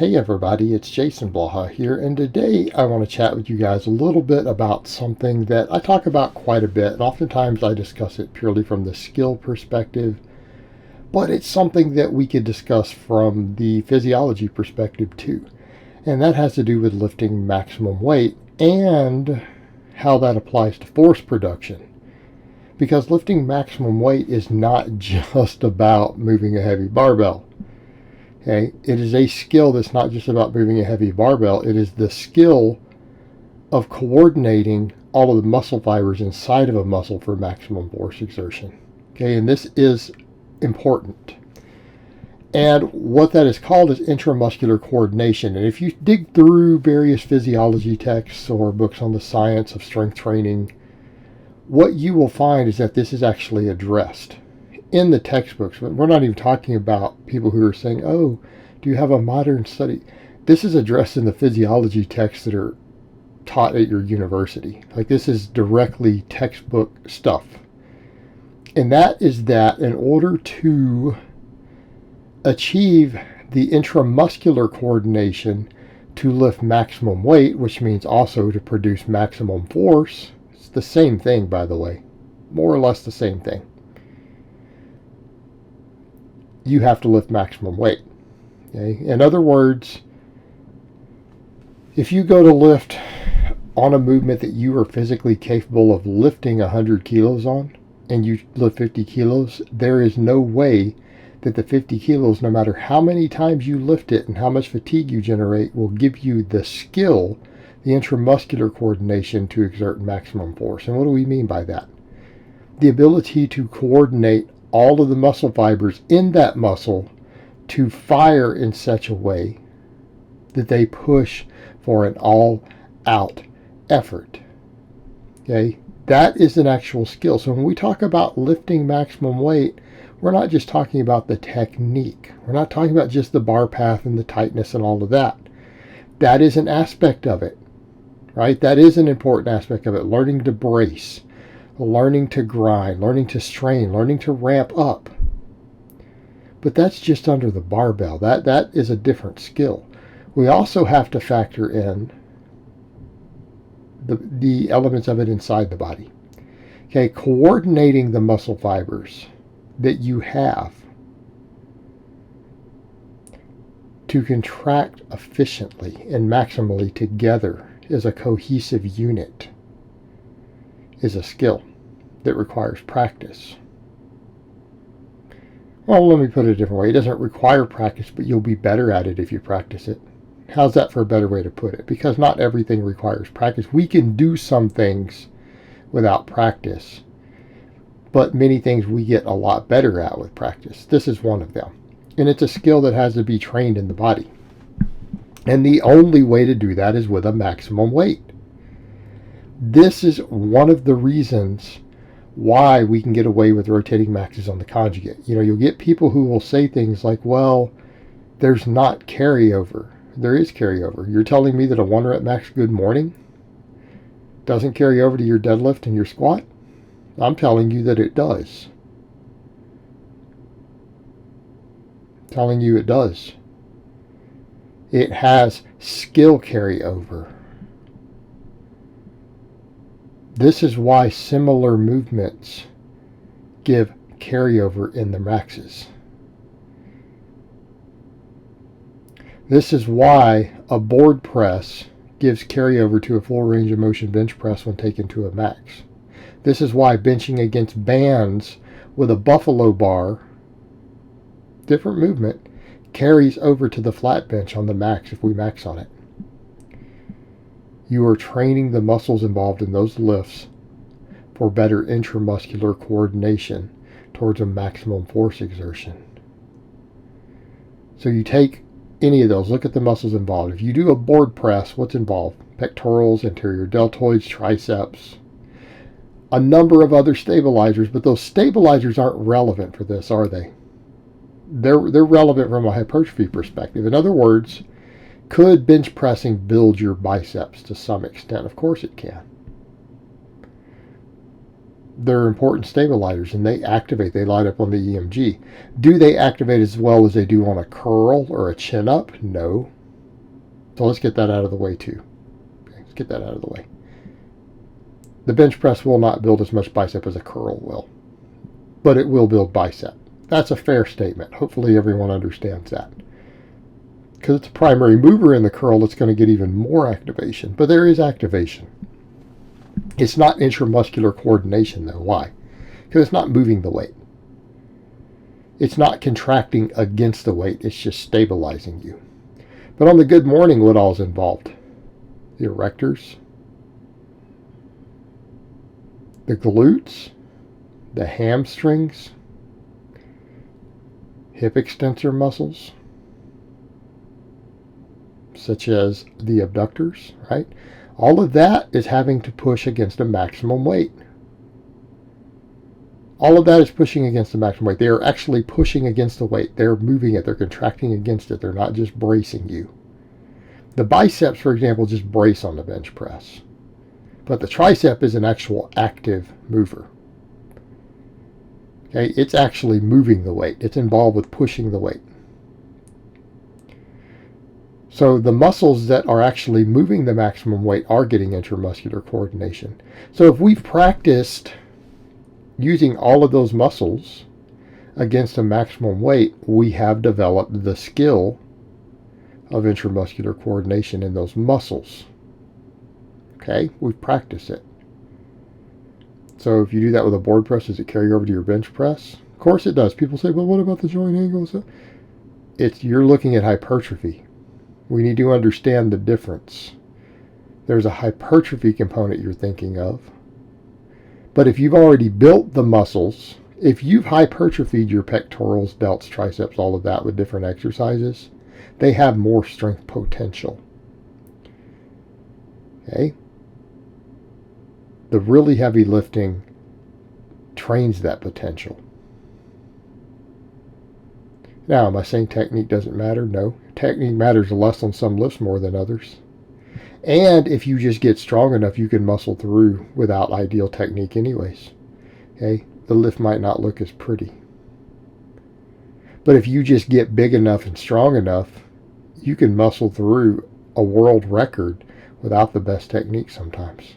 Hey everybody, it's Jason Blaha here, and today I want to chat with you guys a little bit about something that I talk about quite a bit, and oftentimes I discuss it purely from the skill perspective, but it's something that we could discuss from the physiology perspective too, and that has to do with lifting maximum weight and how that applies to force production. Because lifting maximum weight is not just about moving a heavy barbell. Okay, it is a skill that's not just about moving a heavy barbell. It is the skill of coordinating all of the muscle fibers inside of a muscle for maximum force exertion. Okay, and this is important. And what that is called is intramuscular coordination. And if you dig through various physiology texts or books on the science of strength training, what you will find is that this is actually addressed in the textbooks. We're not even talking about people who are saying, oh, do you have a modern study? This is addressed in the physiology texts that are taught at your university. Like, this is directly textbook stuff. And that is that in order to achieve the intramuscular coordination to lift maximum weight, which means also to produce maximum force, it's the same thing, by the way, more or less the same thing. You have to lift maximum weight. Okay? In other words, if you go to lift on a movement that you are physically capable of lifting 100 kilos on, and you lift 50 kilos, there is no way that the 50 kilos, no matter how many times you lift it and how much fatigue you generate, will give you the skill, the intramuscular coordination to exert maximum force. And what do we mean by that? The ability to coordinate all of the muscle fibers in that muscle to fire in such a way that they push for an all-out effort. Okay, that is an actual skill. So when we talk about lifting maximum weight, we're not just talking about the technique. We're not talking about just the bar path and the tightness and all of that. That is an aspect of it, right? That is an important aspect of it. Learning to brace, learning to grind, learning to strain, learning to ramp up. But that's just under the barbell. That is a different skill. We also have to factor in the elements of it inside the body. Okay, coordinating the muscle fibers that you have to contract efficiently and maximally together as a cohesive unit is a skill that requires practice. Well, let me put it a different way. It doesn't require practice, but you'll be better at it if you practice it. How's that for a better way to put it? Because not everything requires practice. We can do some things without practice, but many things we get a lot better at with practice. This is one of them. And it's a skill that has to be trained in the body. And the only way to do that is with a maximum weight. This is one of the reasons why we can get away with rotating maxes on the conjugate. You know, you'll get people who will say things like, well, there's not carryover. There is carryover. You're telling me that a 1 rep max good morning doesn't carry over to your deadlift and your squat? I'm telling you that it does. I'm telling you it does. It has skill carryover. This is why similar movements give carryover in the maxes. This is why a board press gives carryover to a full range of motion bench press when taken to a max. This is why benching against bands with a buffalo bar, different movement, carries over to the flat bench on the max if we max on it. You are training the muscles involved in those lifts for better intramuscular coordination towards a maximum force exertion. So you take any of those, look at the muscles involved. If you do a board press, what's involved? Pectorals, anterior deltoids, triceps, a number of other stabilizers, but those stabilizers aren't relevant for this, are they? They're relevant from a hypertrophy perspective. In other words, could bench pressing build your biceps to some extent? Of course it can. They're important stabilizers, and they activate. They light up on the EMG. Do they activate as well as they do on a curl or a chin-up? No. So let's get that out of the way too. Okay, let's get that out of the way. The bench press will not build as much bicep as a curl will, but it will build bicep. That's a fair statement. Hopefully everyone understands that. Because it's a primary mover in the curl, it's going to get even more activation. But there is activation. It's not intramuscular coordination, though. Why? Because it's not moving the weight. It's not contracting against the weight. It's just stabilizing you. But on the good morning, what all is involved? The erectors, the glutes, the hamstrings, hip extensor muscles, such as the abductors, right? All of that is having to push against a maximum weight. All of that is pushing against the maximum weight. They are actually pushing against the weight. They're moving it. They're contracting against it. They're not just bracing you. The biceps, for example, just brace on the bench press. But the tricep is an actual active mover. Okay, it's actually moving the weight. It's involved with pushing the weight. So the muscles that are actually moving the maximum weight are getting intramuscular coordination. So if we've practiced using all of those muscles against a maximum weight, we have developed the skill of intramuscular coordination in those muscles. Okay, we've practiced it. So if you do that with a board press, does it carry over to your bench press? Of course it does. People say, well, what about the joint angles? You're looking at hypertrophy. We need to understand the difference. There's a hypertrophy component you're thinking of. But if you've already built the muscles, if you've hypertrophied your pectorals, delts, triceps, all of that with different exercises, they have more strength potential. Okay? The really heavy lifting trains that potential. Now, am I saying technique doesn't matter? No. Technique matters less on some lifts more than others. And if you just get strong enough, you can muscle through without ideal technique anyways. Okay? The lift might not look as pretty. But if you just get big enough and strong enough, you can muscle through a world record without the best technique sometimes.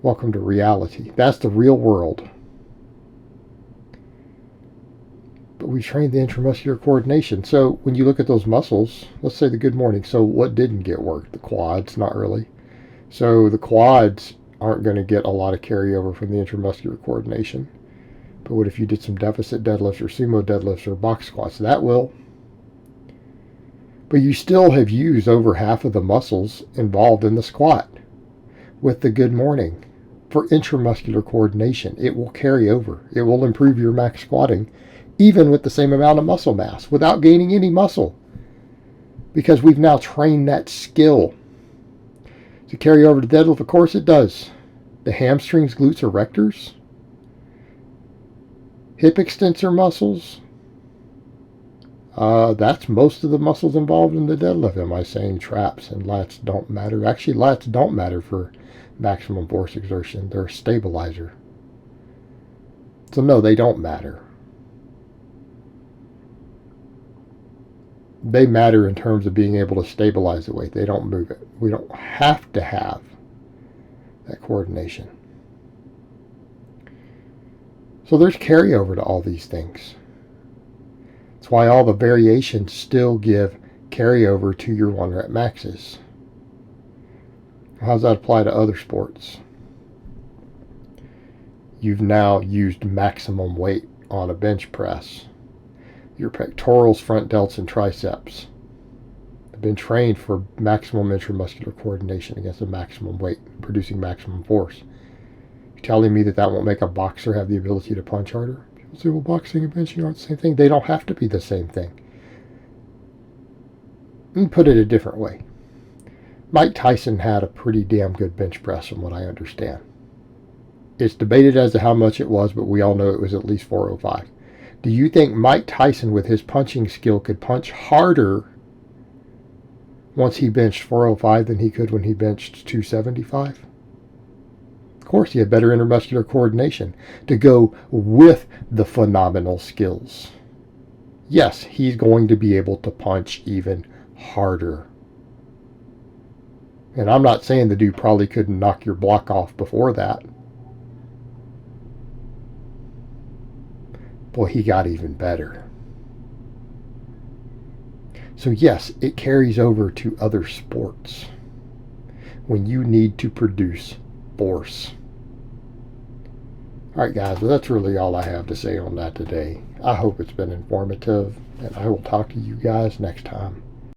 Welcome to reality. That's the real world. But we trained the intramuscular coordination. So when you look at those muscles, let's say the good morning. So what didn't get worked? The quads, not really. So the quads aren't going to get a lot of carryover from the intramuscular coordination. But what if you did some deficit deadlifts or sumo deadlifts or box squats? That will. But you still have used over half of the muscles involved in the squat with the good morning. For intramuscular coordination, it will carry over. It will improve your max squatting even with the same amount of muscle mass, without gaining any muscle. Because we've now trained that skill. To carry over to deadlift, of course it does. The hamstrings, glutes, erectors, hip extensor muscles, that's most of the muscles involved in the deadlift. Am I saying traps and lats don't matter? Actually, lats don't matter for maximum force exertion. They're a stabilizer. So no, they don't matter. They matter in terms of being able to stabilize the weight. They don't move it. We don't have to have that coordination. So there's carryover to all these things. That's why all the variations still give carryover to your 1 rep maxes. How does that apply to other sports? You've now used maximum weight on a bench press. Your pectorals, front delts, and triceps have been trained for maximum intramuscular coordination against a maximum weight, producing maximum force. You're telling me that that won't make a boxer have the ability to punch harder? People say, well, boxing and benching aren't the same thing. They don't have to be the same thing. Let me put it a different way. Mike Tyson had a pretty damn good bench press from what I understand. It's debated as to how much it was, but we all know it was at least 405. Do you think Mike Tyson, with his punching skill, could punch harder once he benched 405 than he could when he benched 275? Of course, he had better intramuscular coordination to go with the phenomenal skills. Yes, he's going to be able to punch even harder And I'm not saying the dude probably couldn't knock your block off before that. Boy, he got even better. So yes, it carries over to other sports when you need to produce force. Alright guys, well that's really all I have to say on that today. I hope it's been informative, and I will talk to you guys next time.